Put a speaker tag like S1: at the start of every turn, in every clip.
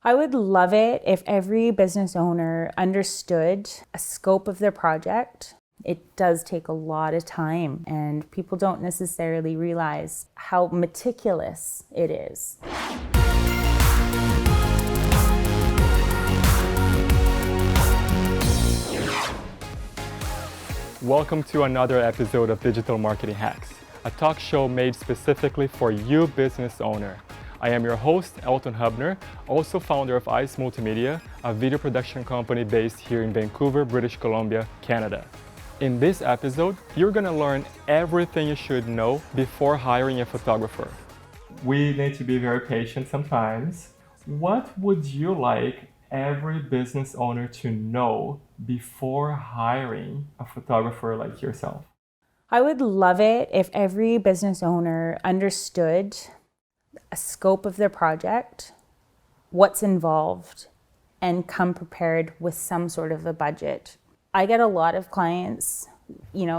S1: I would love it if every business owner understood a scope of their project. It does take a lot of time, and people don't necessarily realize how meticulous it is.
S2: Welcome to another episode of Digital Marketing Hacks, a talk show made specifically for you business owner. I am your host, Elton Hubner, also founder of Ice Multimedia, a video production company based here in Vancouver, British Columbia, Canada. In this episode, you're going to learn everything you should know before hiring a photographer. We need to be very patient sometimes. What would you like every business owner to know before hiring a photographer like yourself?
S1: I would love it if every business owner understood a scope of their project, what's involved, and come prepared with some sort of a budget. I get a lot of clients,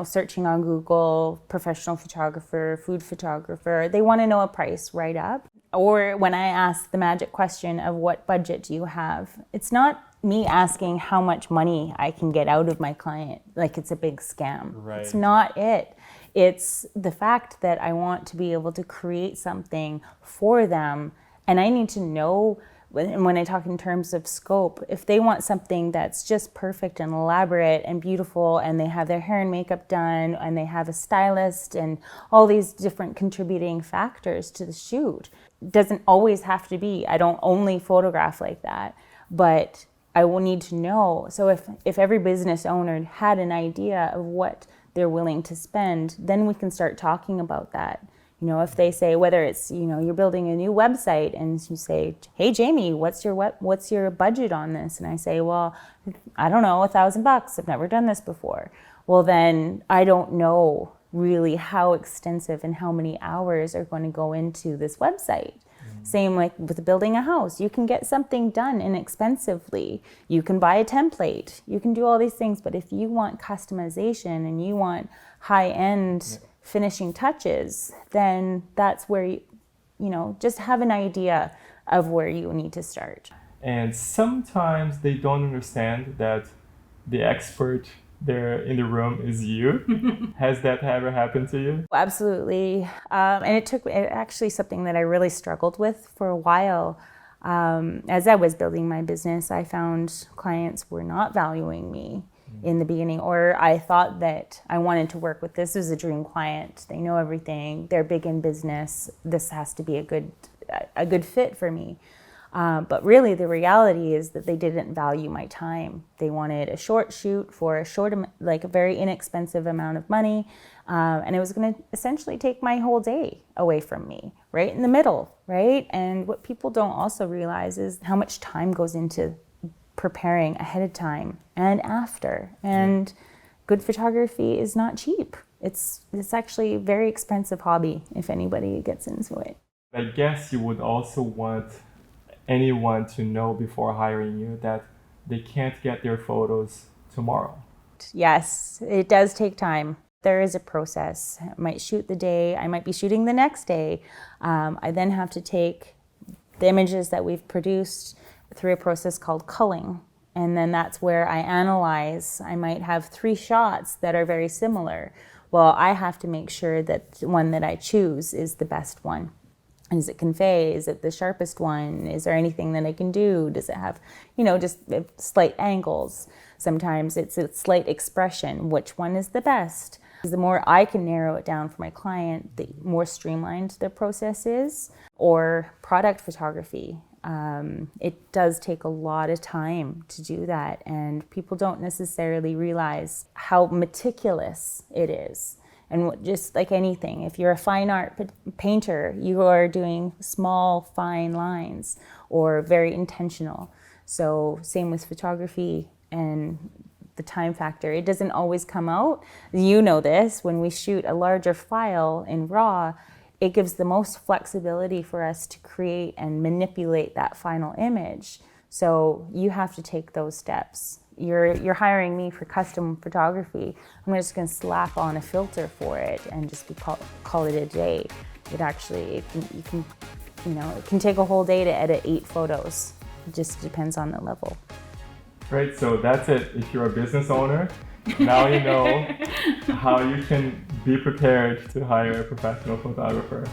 S1: searching on Google, professional photographer, food photographer. They want to know a price right up. Or when I ask the magic question of what budget do you have, it's not me asking how much money I can get out of my client, like it's a big scam.
S2: Right.
S1: It's not it. It's the fact that I want to be able to create something for them, and I need to know, when I talk in terms of scope, if they want something that's just perfect and elaborate and beautiful, and they have their hair and makeup done, and they have a stylist and all these different contributing factors to the shoot. It doesn't always have to be, I don't only photograph like that, but I will need to know. So if every business owner had an idea of what they're willing to spend, then we can start talking about that. If they say, whether it's, you're building a new website and you say, hey, Jamie, what's your budget on this? And I say, well, I don't know, $1,000. I've never done this before. Well, then I don't know really how extensive and how many hours are going to go into this website. Same like with building a house. You can get something done inexpensively. You can buy a template. You can do all these things. But if you want customization and you want high-end finishing touches, then that's where you just have an idea of where you need to start.
S2: And sometimes they don't understand that the expert there in the room is you. Has that ever happened to you?
S1: Absolutely. And it actually something that I really struggled with for a while. As I was building my business, I found clients were not valuing me in the beginning, or I thought that I wanted to work with, this was a dream client. They know everything. They're big in business. This has to be a good fit for me. But really, the reality is that they didn't value my time. They wanted a short shoot for a very inexpensive amount of money, and it was going to essentially take my whole day away from me, right in the middle, right? And what people don't also realize is how much time goes into preparing ahead of time and after. And good photography is not cheap. It's actually a very expensive hobby if anybody gets into it.
S2: I guess you would also want anyone to know before hiring you that they can't get their photos tomorrow.
S1: Yes, it does take time. There is a process. I might shoot the day, I might be shooting the next day. I then have to take the images that we've produced through a process called culling. And then that's where I analyze. I might have 3 shots that are very similar. Well, I have to make sure that the one that I choose is the best one. Is it convey? Is it the sharpest one? Is there anything that I can do? Does it have, just slight angles? Sometimes it's a slight expression. Which one is the best? The more I can narrow it down for my client, the more streamlined the process is. Or product photography. It does take a lot of time to do that, and people don't necessarily realize how meticulous it is. And just like anything, if you're a fine art painter, you are doing small, fine lines or very intentional. So same with photography and the time factor. It doesn't always come out. You know this, when we shoot a larger file in RAW, it gives the most flexibility for us to create and manipulate that final image. So you have to take those steps. You're hiring me for custom photography. I'm just going to slap on a filter for it and just call it a day. It can take a whole day to edit 8 photos. It just depends on the level.
S2: Great, so that's it. If you're a business owner, now you know how you can be prepared to hire a professional photographer.